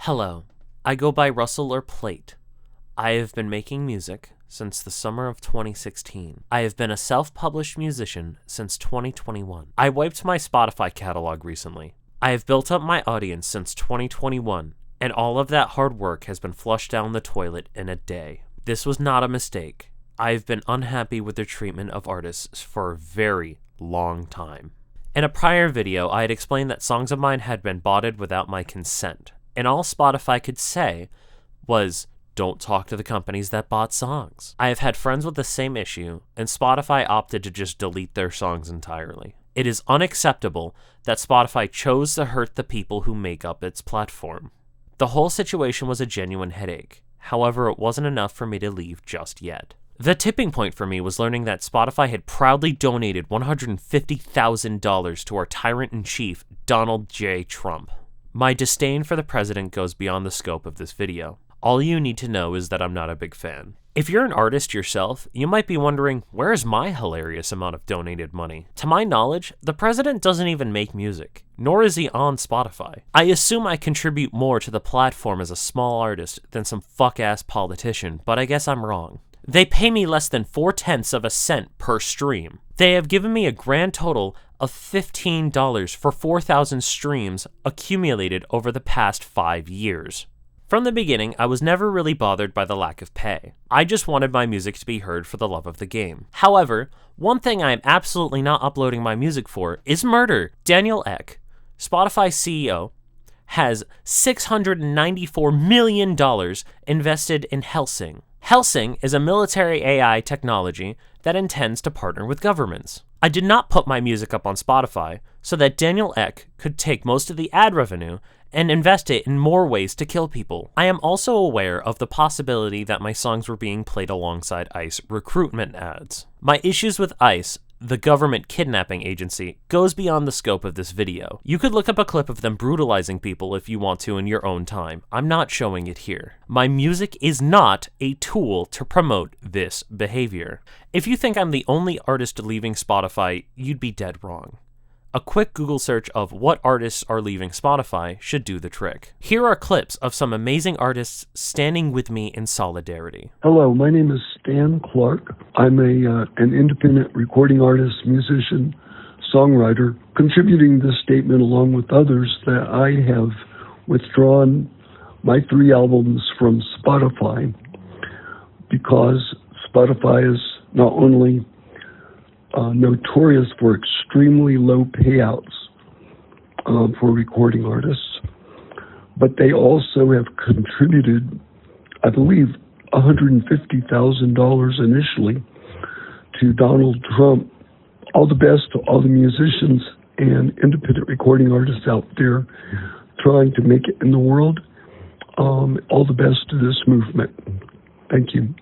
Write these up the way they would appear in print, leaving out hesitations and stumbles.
Hello, I go by Russell or Pleight. I have been making music since the summer of 2016. I have been a self-published musician since 2021. I wiped my Spotify catalog recently. I have built up my audience since 2021, and all of that hard work has been flushed down the toilet in a day. This was not a mistake. I have been unhappy with their treatment of artists for a very long time. In a prior video, I had explained that songs of mine had been botted without my consent, and all Spotify could say was, don't talk to the companies that bought songs. I have had friends with the same issue, and Spotify opted to just delete their songs entirely. It is unacceptable that Spotify chose to hurt the people who make up its platform. The whole situation was a genuine headache. However, it wasn't enough for me to leave just yet. The tipping point for me was learning that Spotify had proudly donated $150,000 to our tyrant-in-chief, Donald J. Trump. My disdain for the president goes beyond the scope of this video. All you need to know is that I'm not a big fan. If you're an artist yourself, you might be wondering, where is my hilarious amount of donated money? To my knowledge, the president doesn't even make music, nor is he on Spotify. I assume I contribute more to the platform as a small artist than some fuck-ass politician, but I guess I'm wrong. They pay me less than 0.4 of a cent per stream. They have given me a grand total of $15 for 4,000 streams accumulated over the past 5 years. From the beginning, I was never really bothered by the lack of pay. I just wanted my music to be heard for the love of the game. However, one thing I am absolutely not uploading my music for is murder. Daniel Ek, Spotify CEO, has $694 million invested in Helsing. Helsing is a military AI technology that intends to partner with governments. I did not put my music up on Spotify so that Daniel Ek could take most of the ad revenue and invest it in more ways to kill people. I am also aware of the possibility that my songs were being played alongside ICE recruitment ads. My issues with ICE, the government kidnapping agency, goes beyond the scope of this video. You could look up a clip of them brutalizing people if you want to in your own time. I'm not showing it here. My music is not a tool to promote this behavior. If you think I'm the only artist leaving Spotify, you'd be dead wrong. A quick Google search of what artists are leaving Spotify should do the trick. Here are clips of some amazing artists standing with me in solidarity. Hello, my name is Stan Clark. I'm an independent recording artist, musician, songwriter, contributing this statement along with others that I have withdrawn my 3 albums from Spotify because Spotify is not only notorious for extremely low payouts for recording artists, but they also have contributed, I believe, $150,000 initially to Donald Trump. All the best to all the musicians and independent recording artists out there trying to make it in the world. All the best to this movement. Thank you.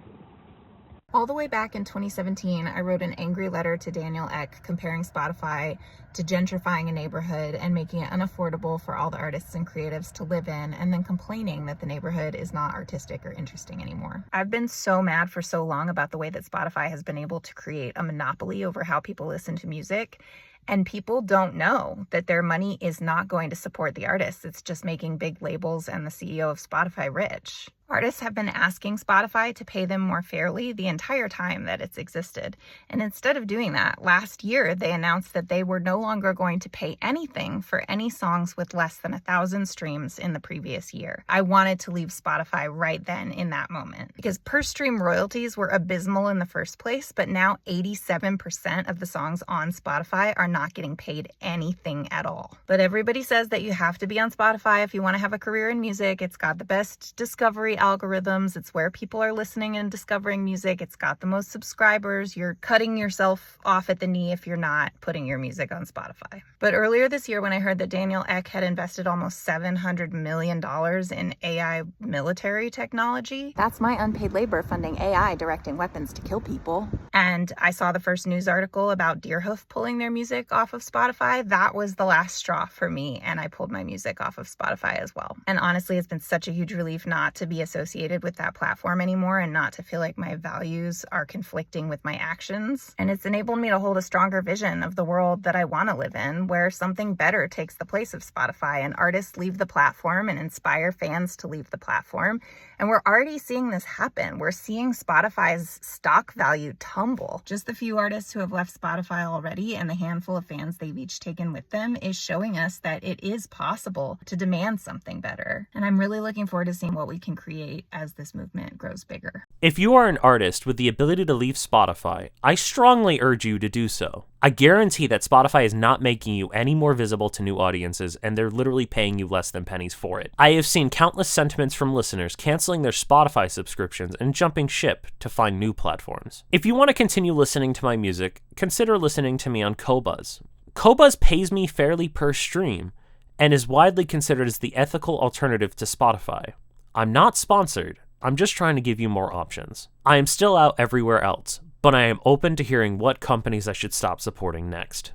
All the way back in 2017, I wrote an angry letter to Daniel Ek comparing Spotify to gentrifying a neighborhood and making it unaffordable for all the artists and creatives to live in, and then complaining that the neighborhood is not artistic or interesting anymore. I've been so mad for so long about the way that Spotify has been able to create a monopoly over how people listen to music. And people don't know that their money is not going to support the artists. It's just making big labels and the CEO of Spotify rich. Artists have been asking Spotify to pay them more fairly the entire time that it's existed. And instead of doing that, last year they announced that they were no longer going to pay anything for any songs with less than 1,000 streams in the previous year. I wanted to leave Spotify right then in that moment because per stream royalties were abysmal in the first place, but now 87% of the songs on Spotify are not getting paid anything at all. But everybody says that you have to be on Spotify if you want to have a career in music. It's got the best discovery algorithms. It's where people are listening and discovering music. It's got the most subscribers. You're cutting yourself off at the knee if you're not putting your music on Spotify. But earlier this year, when I heard that Daniel Ek had invested almost $700 million in AI military technology, that's my unpaid labor funding AI directing weapons to kill people. And I saw the first news article about Deerhoof pulling their music music off of Spotify, that was the last straw for me, and I pulled my music off of Spotify as well. And honestly, it's been such a huge relief not to be associated with that platform anymore and not to feel like my values are conflicting with my actions. And it's enabled me to hold a stronger vision of the world that I want to live in, where something better takes the place of Spotify and artists leave the platform and inspire fans to leave the platform. And we're already seeing this happen. We're seeing Spotify's stock value tumble. Just the few artists who have left Spotify already and the handful of fans they've each taken with them is showing us that it is possible to demand something better. And I'm really looking forward to seeing what we can create as this movement grows bigger. If you are an artist with the ability to leave Spotify, I strongly urge you to do so. I guarantee that Spotify is not making you any more visible to new audiences, and they're literally paying you less than pennies for it. I have seen countless sentiments from listeners canceling their Spotify subscriptions and jumping ship to find new platforms. If you want to continue listening to my music, consider listening to me on Qobuz. Qobuz pays me fairly per stream, and is widely considered as the ethical alternative to Spotify. I'm not sponsored, I'm just trying to give you more options. I am still out everywhere else, but I am open to hearing what companies I should stop supporting next.